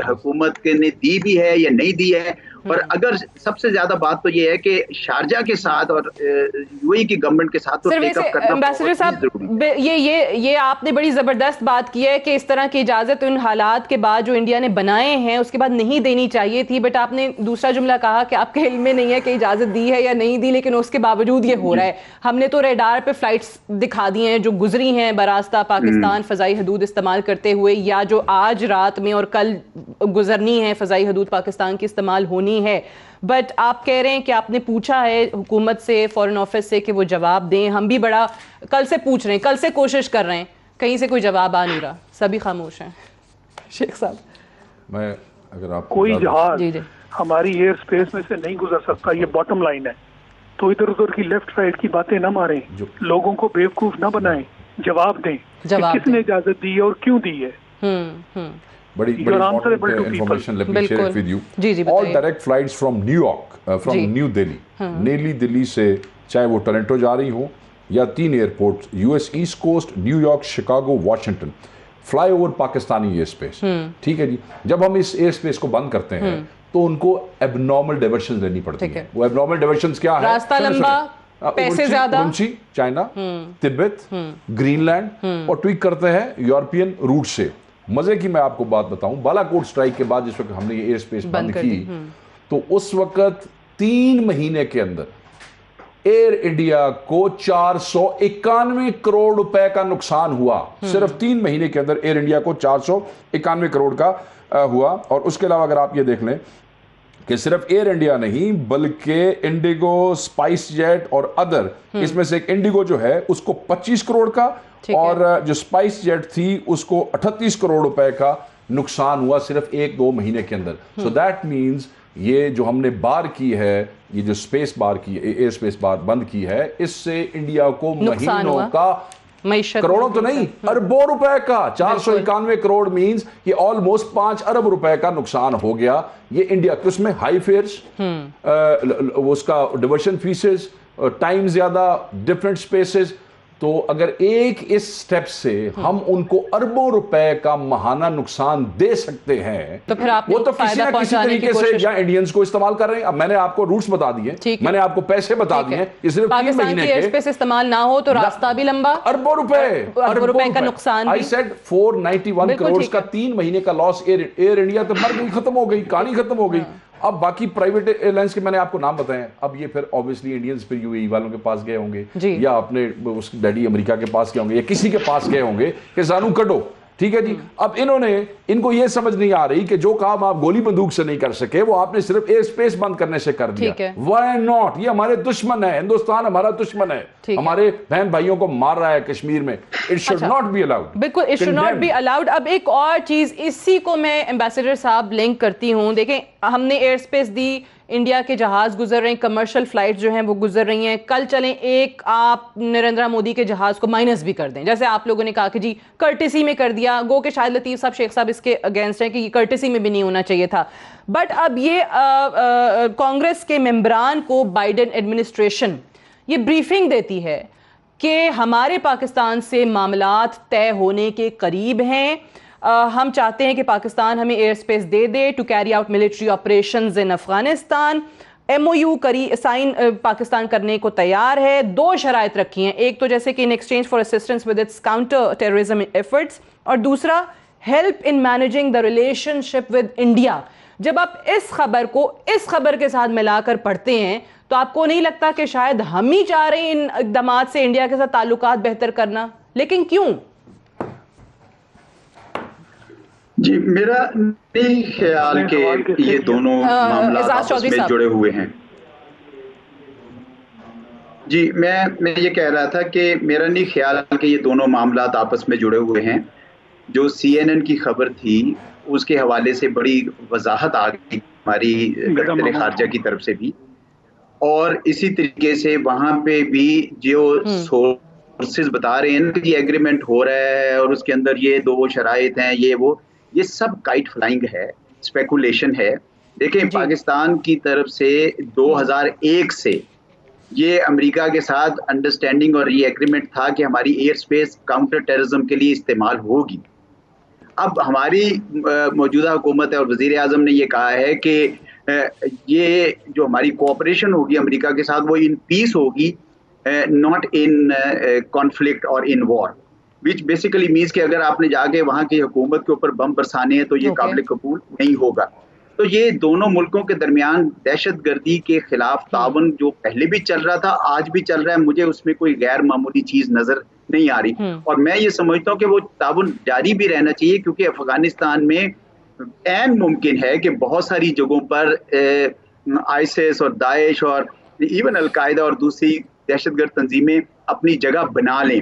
حکومت نے دی بھی ہے یا نہیں دی ہے, اور اگر سب سے زیادہ بات تو یہ ہے کہ شارجہ کے ساتھ اور یو اے کی گورنمنٹ کے ساتھ تو ٹیک اپ کرنا امبیسڈر صاحب یہ آپ نے بڑی زبردست بات کی ہے کہ اس طرح کی اجازت ان حالات کے بعد جو انڈیا نے بنائے ہیں اس کے بعد نہیں دینی چاہیے تھی، بٹ آپ نے دوسرا جملہ کہا کہ آپ کے علم میں نہیں ہے کہ اجازت دی ہے یا نہیں دی، لیکن اس کے باوجود یہ ہو رہا ہے. ہم نے تو ریڈار پہ فلائٹس دکھا دی ہیں جو گزری ہیں براستہ پاکستان فضائی حدود استعمال کرتے ہوئے، یا جو آج رات میں اور کل گزرنی ہے فضائی حدود پاکستان کی استعمال ہونی ہے. بٹ آپ کہہ رہے ہیں کہ آپ نے پوچھا ہے حکومت سے، فورن آفس سے کہ وہ جواب دیں. ہم بھی بڑا کل سے پوچھ رہے ہیں، کل سے کوشش کر رہے ہیں، کہیں سے کوئی جواب آ نہیں رہا، سبھی خاموش ہیں. شیخ صاحب میں اگر آپ کوئی جہاز ہماری ایئر اسپیس میں سے نہیں گزر سکتا، یہ باٹم لائن ہے. تو ادھر ادھر کی لیفٹ رائٹ کی باتیں نہ ماریں، لوگوں کو بیوقوف نہ بنائیں، جواب دیں کس نے اجازت دی ہے اور کیوں دی ہے. بڑی information let me share with you. All direct flights from new York, from new Delhi, نیلی دلی سے چاہے وہ ٹورنٹو جا رہی ہوں یا 3 airport U S East Coast, New York, Chicago, Washington, fly over Pakistani airspace. ٹھیک ہے جی، جب ہم اس ایئر اسپیس کو بند کرتے ہیں تو ان کو ایب نارمل ڈائیورشن لینی پڑتی ہے. وہ ایب نارمل ڈائیورشنز کیا ہے؟ راستہ لمبا، پیسے زیادہ، چائنا، تبت، گرین لینڈ، اور ٹویک کرتے ہیں یورپین روٹ سے. مزے کی میں آپ کو بات بتاؤں، بالا کوٹ سٹرائک کے بعد جس وقت ہم نے یہ ایئر اسپیس بند کی تو اس وقت 3 مہینے کے اندر ایئر انڈیا کو 491 کروڑ روپے کا نقصان ہوا. صرف 3 مہینے کے اندر ایئر انڈیا کو 491 کروڑ کا ہوا. اور اس کے علاوہ اگر آپ یہ دیکھ لیں کہ صرف ایئر انڈیا نہیں بلکہ انڈیگو، اسپائس جیٹ اور ادر، اس میں سے ایک انڈیگو جو ہے اس کو 25 کروڑ کا اور جو اسپائس جیٹ تھی اس کو 38 کروڑ روپے کا نقصان ہوا صرف 1-2 مہینے کے اندر. سو دیٹ مینز یہ جو ہم نے بار کی ہے، یہ جو اسپیس بار کی ہے، ایئر اسپیس بار بند کی ہے، اس سے انڈیا کو مہینوں کا، کروڑوں تو نہیں، اربوں روپے کا، 491 کروڑ مینز یہ آلموسٹ 5 ارب روپے کا نقصان ہو گیا. یہ انڈیا کے اس میں ہائی فیئرز، اس کا ڈیورشن فیسز، ٹائم زیادہ، ڈفرینٹ سپیسز. تو اگر ایک اس سٹیپ سے ہم ان کو اربوں روپے کا ماہانہ نقصان دے سکتے ہیں تو پھر آپ وہ تو کسی نہ کسی طریقے سے یا انڈینز کو استعمال کر رہے ہیں. اب میں نے آپ کو روٹس بتا دیے، میں نے آپ کو پیسے بتا دیے، یہ صرف 3 مہینے کے. ایئر اسپیس استعمال نہ ہو تو راستہ بھی لمبا، اربوں روپے کا نقصان. I said 491 کروڑ کا 3 مہینے کا لاس. ایئر انڈیا تو مر گئی، ختم ہو گئی، کہانی ختم ہو گئی. اب باقی پرائیویٹ ایئر لائنس کے میں نے آپ کو نام بتائے ہیں. اب یہ پھر اوبیسلی انڈینز پھر یو اے ای والوں کے پاس گئے ہوں گے یا اپنے اس ڈیڈی امریکہ کے پاس گئے ہوں گے یا کسی کے پاس گئے ہوں گے کہ زانو کٹو. ٹھیک ہے جی. اب ان کو یہ سمجھ نہیں آ رہی کہ جو کام آپ گولی بندوق سے نہیں کر سکے وہ آپ نے صرف ایئر اسپیس بند کرنے سے کر دیا. Why not? یہ ہمارے دشمن ہے، ہندوستان ہمارا دشمن ہے، ہمارے بہن بھائیوں کو مار رہا ہے کشمیر میں. It should not be allowed. بالکل it should not be allowed. اب ایک اور چیز اسی کو میں ایمبیسڈر صاحب لنک کرتی ہوں. دیکھیں ہم نے ایئر اسپیس دی، انڈیا کے جہاز گزر رہے ہیں، کمرشل فلائٹ جو ہیں وہ گزر رہی ہیں. کل چلیں ایک آپ نریندرا مودی کے جہاز کو مائنس بھی کر دیں، جیسے آپ لوگوں نے کہا کہ جی کرٹسی میں کر دیا. گو کہ شاہد لطیف صاحب، شیخ صاحب اس کے اگینسٹ ہیں کہ یہ کرٹسی میں بھی نہیں ہونا چاہیے تھا. بٹ اب یہ کانگریس کے ممبران کو بائیڈن ایڈمنسٹریشن یہ بریفنگ دیتی ہے کہ ہمارے پاکستان سے معاملات طے ہونے کے قریب ہیں، ہم چاہتے ہیں کہ پاکستان ہمیں ایئر اسپیس دے دے to carry out military operations in Afghanistan. M O U sign Pakistan کرنے کو تیار ہے. 2 شرائط رکھی ہیں، ایک تو جیسے کہ in exchange for assistance with its counter terrorism efforts, اور دوسرا help in managing the relation ship with India. جب آپ اس خبر کے ساتھ ملا کر پڑھتے ہیں تو آپ کو نہیں لگتا کہ شاید ہم ہی چاہ رہے ہیں ان اقدامات سے انڈیا کے ساتھ تعلقات بہتر کرنا؟ لیکن کیوں؟ جی میرا نہیں خیال کہ یہ دونوں معاملات آپس میں جڑے ہوئے ہیں. جی میں یہ کہہ رہا تھا کہ میرا نہیں خیال کہ یہ دونوں معاملات آپس میں جڑے ہوئے ہیں. جو CNN کی خبر تھی اس کے حوالے سے بڑی وضاحت آ گئی ہماری وزیر خارجہ کی طرف سے بھی، اور اسی طریقے سے وہاں پہ بھی جو سورسز بتا رہے ہیں کہ یہ ایگریمنٹ ہو رہا ہے اور اس کے اندر یہ 2 شرائط ہیں، یہ سب کائٹ فلائنگ ہے، اسپیکولیشن ہے. دیکھیں پاکستان کی طرف سے 2001 سے یہ امریکہ کے ساتھ انڈرسٹینڈنگ اور یہ ایگریمنٹ تھا کہ ہماری ایئر اسپیس کاؤنٹر ٹیررزم کے لیے استعمال ہوگی. اب ہماری موجودہ حکومت ہے اور وزیر اعظم نے یہ کہا ہے کہ یہ جو ہماری کوآپریشن ہوگی امریکہ کے ساتھ وہ ان پیس ہوگی, ناٹ ان کانفلکٹ اور ان وار, وچ بیسیکلی مینس کہ اگر آپ نے جا کے وہاں کی حکومت کے اوپر بم برسانے ہیں تو یہ قابل قبول نہیں ہوگا. تو یہ دونوں ملکوں کے درمیان دہشت گردی کے خلاف تعاون جو پہلے بھی چل رہا تھا آج بھی چل رہا ہے, مجھے اس میں کوئی غیر معمولی چیز نظر نہیں آ رہی, اور میں یہ سمجھتا ہوں کہ وہ تعاون جاری بھی رہنا چاہیے, کیونکہ افغانستان میں عین ممکن ہے کہ بہت ساری جگہوں پر آئیسس اور داعش اور ایون القاعدہ اور دوسری دہشت گرد تنظیمیں اپنی جگہ بنا لیں,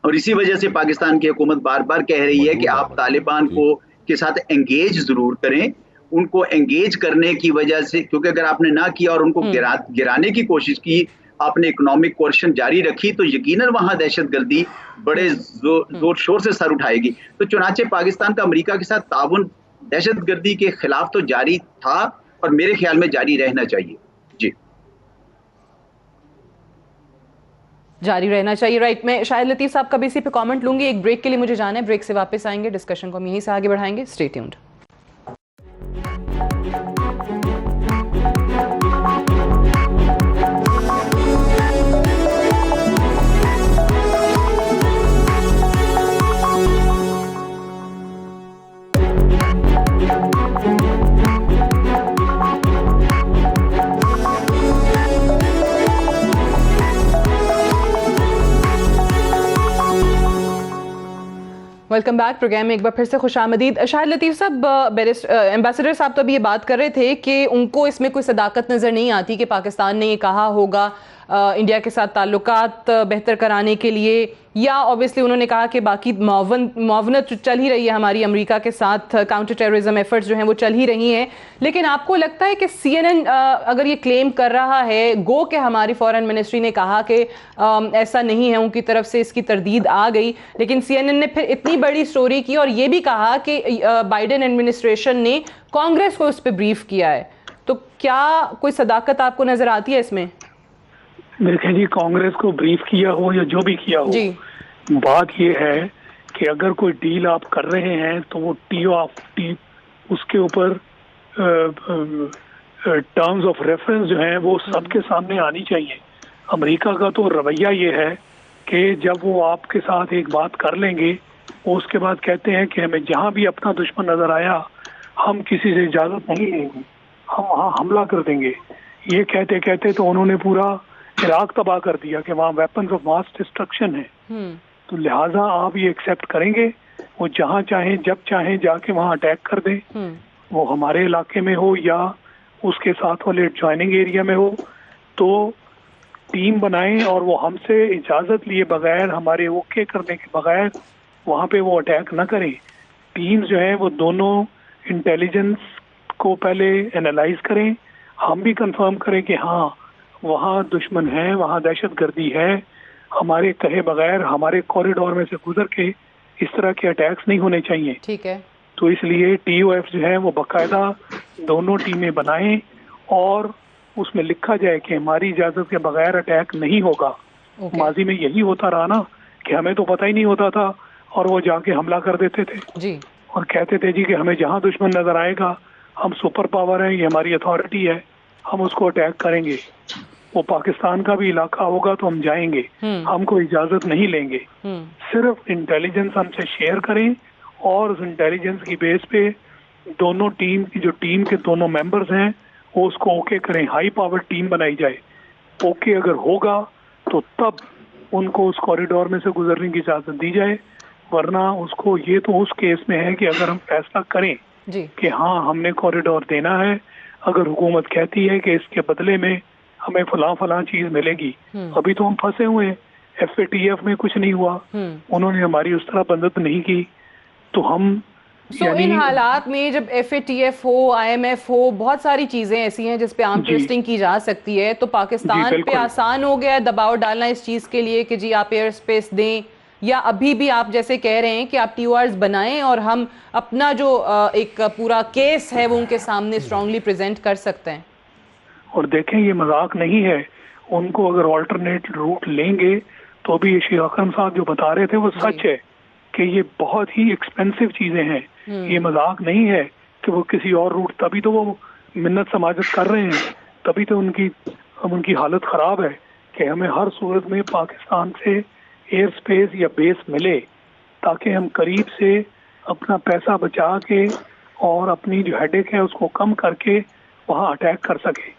اور اسی وجہ سے پاکستان کی حکومت بار بار کہہ رہی ہے کہ آپ طالبان کو کے ساتھ انگیج ضرور کریں. ان کو انگیج کرنے کی وجہ سے, کیونکہ اگر آپ نے نہ کیا اور ان کو گرانے کی کوشش کی, آپ نے اکنامک کوشن جاری رکھی, تو یقیناً وہاں دہشت گردی بڑے زور شور سے سر اٹھائے گی. تو چنانچہ پاکستان کا امریکہ کے ساتھ تعاون دہشت گردی کے خلاف تو جاری تھا اور میرے خیال میں جاری رہنا چاہیے. جی جاری رہنا چاہیے, رائٹ. میں شاہد لطیف صاحب کا بھی اسی پہ کامنٹ لوں گی. ایک بریک کے لیے مجھے جانا ہے, بریک سے واپس آئیں گے, ڈسکشن کو ہم یہیں سے آگے بڑھائیں گے. Stay tuned. Welcome back. Programme میں ایک بار پھر سے خوش آمدید. شاہد لطیف صاحب, ایمبیسڈر صاحب تو ابھی یہ بات کر رہے تھے کہ ان کو اس میں کوئی صداقت نظر نہیں آتی کہ پاکستان نے یہ کہا ہوگا انڈیا کے ساتھ تعلقات بہتر کرانے کے لیے, یا اوبیسلی انہوں نے کہا کہ باقی معاونت چل ہی رہی ہے ہماری امریکہ کے ساتھ, کاؤنٹر ٹیررزم ایفرٹس جو ہیں وہ چل ہی رہی ہیں. لیکن آپ کو لگتا ہے کہ سی این این اگر یہ کلیم کر رہا ہے, گو کہ ہماری فارن منسٹری نے کہا کہ ایسا نہیں ہے, ان کی طرف سے اس کی تردید آ گئی, لیکن سی این این نے پھر اتنی بڑی سٹوری کی اور یہ بھی کہا کہ بائیڈن ایڈمنسٹریشن نے کانگریس کو اس پہ بریف کیا ہے, تو کیا کوئی صداقت آپ کو نظر آتی ہے اس میں؟ میرے خیال جی کانگریس کو بریف کیا ہو یا جو بھی کیا ہو, بات یہ ہے کہ اگر کوئی ڈیل آپ کر رہے ہیں تو وہ اس کے اوپر ٹرمز آف ریفرنس جو ہیں وہ سب کے سامنے آنی چاہیے. امریکہ کا تو رویہ یہ ہے کہ جب وہ آپ کے ساتھ ایک بات کر لیں گے, وہ اس کے بعد کہتے ہیں کہ ہمیں جہاں بھی اپنا دشمن نظر آیا ہم کسی سے اجازت نہیں لیں گے, ہم وہاں حملہ کر دیں گے. یہ کہتے کہتے تو انہوں نے پورا عراق تباہ کر دیا کہ وہاں ویپنز آف ماس ڈسٹرکشن ہے. تو لہٰذا آپ یہ ایکسیپٹ کریں گے, وہ جہاں چاہیں جب چاہیں جا کے وہاں اٹیک کر دیں, وہ ہمارے علاقے میں ہو یا اس کے ساتھ والے جوائننگ ایریا میں ہو, تو ٹیم بنائیں اور وہ ہم سے اجازت لیے بغیر, ہمارے اوکے کرنے کے بغیر وہاں پہ وہ اٹیک نہ کریں. ٹیمز جو ہیں وہ دونوں انٹیلیجنس کو پہلے انالائز کریں, ہم بھی کنفرم کریں کہ ہاں وہاں دشمن ہے, وہاں دہشت گردی ہے, ہمارے کہے بغیر ہمارے کوریڈور میں سے گزر کے اس طرح کے اٹیکس نہیں ہونے چاہیے. ٹھیک ہے. تو اس لیے ٹی او ایف جو ہے وہ باقاعدہ دونوں ٹیمیں بنائیں اور اس میں لکھا جائے کہ ہماری اجازت کے بغیر اٹیک نہیں ہوگا. ماضی میں یہی ہوتا رہا نا کہ ہمیں تو پتہ ہی نہیں ہوتا تھا اور وہ جا کے حملہ کر دیتے تھے جی, اور کہتے تھے جی کہ ہمیں جہاں دشمن نظر آئے گا ہم سپر پاور ہیں, یہ ہماری اتھارٹی ہے, ہم اس کو اٹیک کریں گے. وہ پاکستان کا بھی علاقہ ہوگا تو ہم جائیں گے, ہم کو اجازت نہیں لیں گے. صرف انٹیلیجنس ہم سے شیئر کریں اور اس انٹیلیجنس کی بیس پہ دونوں ٹیم کی جو ٹیم کے دونوں ممبرز ہیں وہ اس کو اوکے کریں, ہائی پاور ٹیم بنائی جائے. اوکے اگر ہوگا تو تب ان کو اس کوریڈور میں سے گزرنے کی اجازت دی جائے, ورنہ اس کو یہ تو اس کیس میں ہے کہ اگر ہم فیصلہ کریں کہ ہاں ہم نے کوریڈور دینا ہے, اگر حکومت کہتی ہے کہ اس کے بدلے میں ہمیں فلاں چیز ملے گی, ابھی تو ہم پھنسے ہوئے ہیں, ایف اے ٹی ایف میں کچھ نہیں ہوا, انہوں نے ہماری اس طرح مدد نہیں کی, تو ہم ان حالات میں جب ایف اے ٹی ایف ہو, آئی ایم ایف ہو, بہت ساری چیزیں ایسی ہیں جس پہ آرم ٹویسٹنگ کی جا سکتی ہے, تو پاکستان پہ آسان ہو گیا دباؤ ڈالنا اس چیز کے لیے کہ جی آپ ایئر اسپیس دیں, یا ابھی بھی آپ جیسے کہہ رہے ہیں کہ آپ ٹی او آرز بنائیں اور ہم اپنا جو ایک پورا کیس ہے وہ ان کے سامنے اسٹرانگلی پریزنٹ کر سکتے ہیں؟ اور دیکھیں یہ مذاق نہیں ہے, ان کو اگر آلٹرنیٹ روٹ لیں گے تو بھی شیخ اکرم صاحب جو بتا رہے تھے وہ سچ ہے کہ یہ بہت ہی ایکسپینسو چیزیں ہیں, یہ مذاق نہیں ہے کہ وہ کسی اور روٹ, تبھی تو وہ منت سماجت کر رہے ہیں تبھی تو ان کی حالت خراب ہے کہ ہمیں ہر صورت میں پاکستان سے ایئر سپیس یا بیس ملے تاکہ ہم قریب سے اپنا پیسہ بچا کے اور اپنی جو ہیڈیک ہے اس کو کم کر کے وہاں اٹیک کر سکے.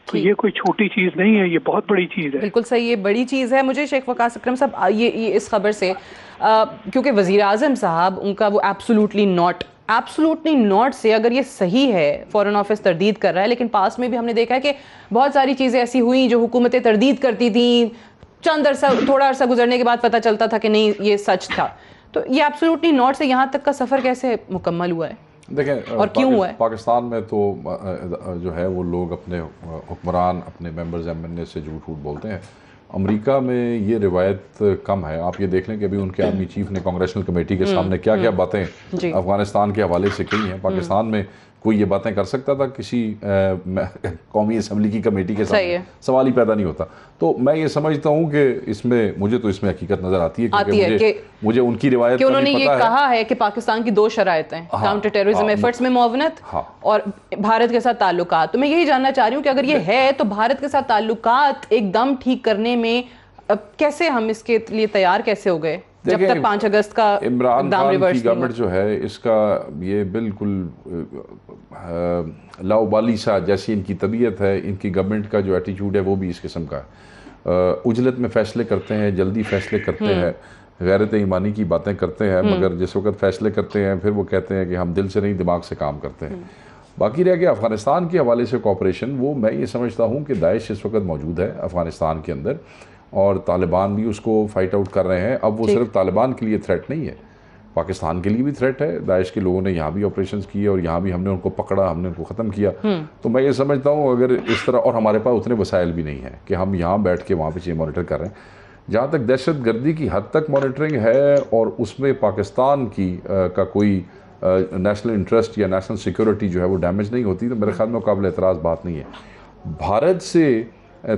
تو یہ کوئی چھوٹی چیز نہیں ہے, یہ بہت بڑی چیز ہے. بالکل صحیح, یہ بڑی چیز ہے. مجھے شیخ وقاص اکرم صاحب یہ اس خبر سے کیونکہ وزیر اعظم صاحب ان کا وہ ایبسولوٹلی ناٹ سے اگر یہ صحیح ہے, فورن آفس تردید کر رہا ہے, لیکن پاس میں بھی ہم نے دیکھا ہے کہ بہت ساری چیزیں ایسی ہوئیں جو حکومتیں تردید کرتی تھیں, تھوڑا عرصہ گزرنے کے بعد پتہ چلتا تھا کہ نہیں یہ سچ تھا. تو یہ ایبسولوٹلی ناٹ سے یہاں تک کا سفر کیسے مکمل ہوا ہے, دیکھیں اور کیوں ہوا ہے؟ پاکستان میں تو جو ہے وہ لوگ اپنے حکمران, اپنے ممبرز ایم سے جھوٹ بولتے ہیں. امریکہ میں یہ روایت کم ہے. آپ یہ دیکھ لیں کہ ابھی ان کے آرمی چیف نے کانگریشنل کمیٹی کے سامنے کیا کیا باتیں افغانستان کے حوالے سے کی ہیں. پاکستان میں کوئی یہ باتیں کر سکتا تھا کسی قومی اسمبلی کی کمیٹی کے سامنے؟ سوال ہی پیدا نہیں ہوتا. تو میں یہ سمجھتا ہوں کہ مجھے تو اس میں حقیقت نظر آتی ہے کیونکہ مجھے ان کی روایت کہ انہوں نے یہ کہا ہے کہ پاکستان کی 2 شرائط ہیں, کاؤنٹر ٹیررزم ایفرٹس میں معاونت اور بھارت کے ساتھ تعلقات. تو میں یہی جاننا چاہ رہی ہوں کہ اگر یہ ہے تو بھارت کے ساتھ تعلقات ایک دم ٹھیک کرنے میں کیسے ہم اس کے لیے تیار کیسے ہو گئے جب تک 5 اگست کا عمران خان کی گورنمنٹ جو ہے اس کا یہ بالکل لاؤبالی سا جیسی ان کی طبیعت ہے, ان کی گورنمنٹ کا جو ایٹیچیوڈ ہے وہ بھی اس قسم کا ہے. عجلت میں فیصلے کرتے ہیں, جلدی فیصلے کرتے ہیں, غیرت ایمانی کی باتیں کرتے ہیں, مگر جس وقت فیصلے کرتے ہیں پھر وہ کہتے ہیں کہ ہم دل سے نہیں دماغ سے کام کرتے ہیں. باقی رہ گیا افغانستان کے حوالے سے کوآپریشن, وہ میں یہ سمجھتا ہوں کہ داعش اس وقت موجود ہے افغانستان کے اندر اور طالبان بھی اس کو فائٹ آؤٹ کر رہے ہیں. اب وہ صرف طالبان کے لیے تھریٹ نہیں ہے, پاکستان کے لیے بھی تھریٹ ہے. داعش کے لوگوں نے یہاں بھی آپریشنز کیے اور یہاں بھی ہم نے ان کو پکڑا, ہم نے ان کو ختم کیا. تو میں یہ سمجھتا ہوں اگر اس طرح, اور ہمارے پاس اتنے وسائل بھی نہیں ہیں کہ ہم یہاں بیٹھ کے وہاں پہ چیز مانیٹر کر رہے ہیں. جہاں تک دہشت گردی کی حد تک مانیٹرنگ ہے اور اس میں پاکستان کی کا کوئی نیشنل انٹرسٹ یا نیشنل سیکورٹی جو ہے وہ ڈیمیج نہیں ہوتی, تو میرے خیال میں قابل اعتراض بات نہیں ہے. بھارت سے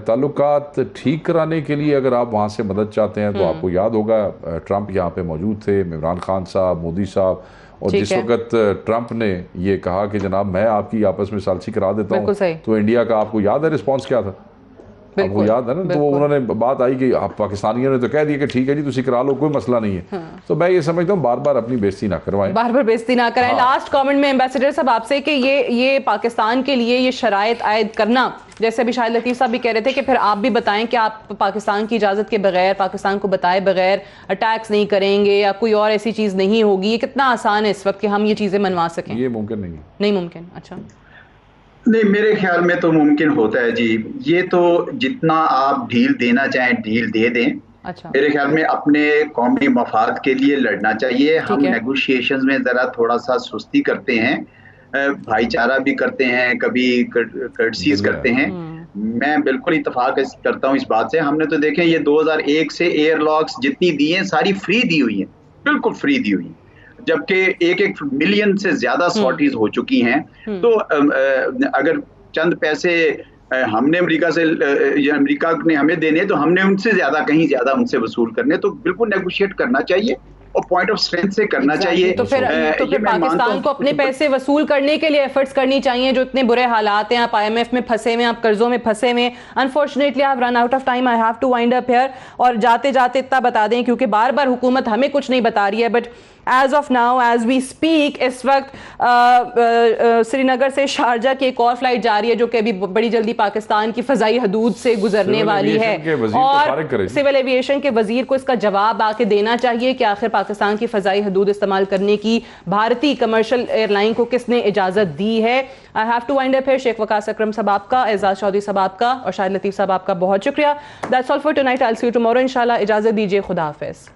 تعلقات ٹھیک کرانے کے لیے اگر آپ وہاں سے مدد چاہتے ہیں تو آپ کو یاد ہوگا ٹرمپ یہاں پہ موجود تھے, عمران خان صاحب, مودی صاحب, اور جس وقت ٹرمپ نے یہ کہا کہ جناب میں آپ کی آپس میں ثالثی کرا دیتا ہوں, تو انڈیا کا آپ کو یاد ہے رسپانس کیا تھا؟ آپ کو یاد ہے نا. تو انہوں نے بات آئی کہ آپ پاکستانیوں نے تو کہہ دیا کہ ٹھیک ہے جی تسی کرا لو, کوئی مسئلہ نہیں ہے. تو میں یہ سمجھتا ہوں بار بار اپنی بےزتی نہ کروائیں, بار بار بےزتی نہ کرائیں. لاسٹ کامنٹ میں ایمبیسڈر صاحب آپ سے کہ یہ پاکستان کے لیے یہ شرائط عائد کرنا, جیسے ابھی شاہد لطیف صاحب بھی کہہ رہے تھے کہ پھر آپ بھی بتائیں کہ آپ پاکستان کی اجازت کے بغیر, پاکستان کو بتائے بغیر اٹیکس نہیں کریں گے یا کوئی اور ایسی چیز نہیں ہوگی. یہ کتنا آسان ہے اس وقت کہ ہم یہ چیزیں منوا سکیں؟ یہ ممکن نہیں ہے. نہیں ممکن. اچھا نہیں, میرے خیال میں تو ممکن ہوتا ہے جی. یہ تو جتنا آپ ڈھیل دینا چاہیں ڈھیل دے دیں. میرے خیال میں اپنے قومی مفاد کے لیے لڑنا چاہیے. ہم نیگوشیشنز میں ذرا تھوڑا سا سستی کرتے ہیں, بھائی چارہ بھی کرتے ہیں, کبھی کرٹسیز کرتے ہیں. میں بالکل اتفاق کرتا ہوں اس بات سے. ہم نے تو دیکھیں یہ 2001 سے ایئر لاکس جتنی دی ہیں ساری فری دی ہوئی ہیں, بالکل فری دی ہوئی ہیں, جبکہ 1 ملین سے زیادہ سارٹیز ہو چکی ہیں. تو اگر چند پیسے ہم نے امریکہ سے یا امریکہ نے ہمیں دینے تو ہم نے ان سے زیادہ کہیں زیادہ ان سے وصول کرنے. تو بالکل نیگوشیٹ کرنا چاہیے اور پوائنٹ آف اسٹرینتھ سے کرنا چاہیے. تو پھر پاکستان کو اپنے پیسے وصول کرنے کے لیے ایفرٹس کرنی چاہیے. جو اتنے برے حالات ہیں, آپ IMF میں پھنسے ہوئے, آپ قرضوں میں پھنسے ہوئے. Unfortunately I have run out of time, I have to wind up here. اور جاتے جاتے اتنا بتا دیں کیونکہ بار بار حکومت ہمیں کچھ نہیں بتا رہی ہے, but as of now as we speak اس وقت سری نگر سے شارجہ کی ایک اور فلائٹ جا رہی ہے جو کہ ابھی بڑی جلدی پاکستان کی فضائی حدود سے گزرنے والی ہے, اور سول ایویشن کے وزیر کو اس کا جواب آ کے دینا چاہیے کہ آخر پاکستان کی فضائی حدود استعمال کرنے کی بھارتی کمرشل ایئر لائن کو کس نے اجازت دی ہے. I have to wind up here. Sheikh Waqas اکرم صاحب آپ کا, اعزاز چودھری صاحب آپ کا, اور شاہد لطیف صاحب آپ کا بہت شکریہ. That's all for tonight. I will see you tomorrow انشاءاللہ. اجازت دیجیے, خدا حافظ.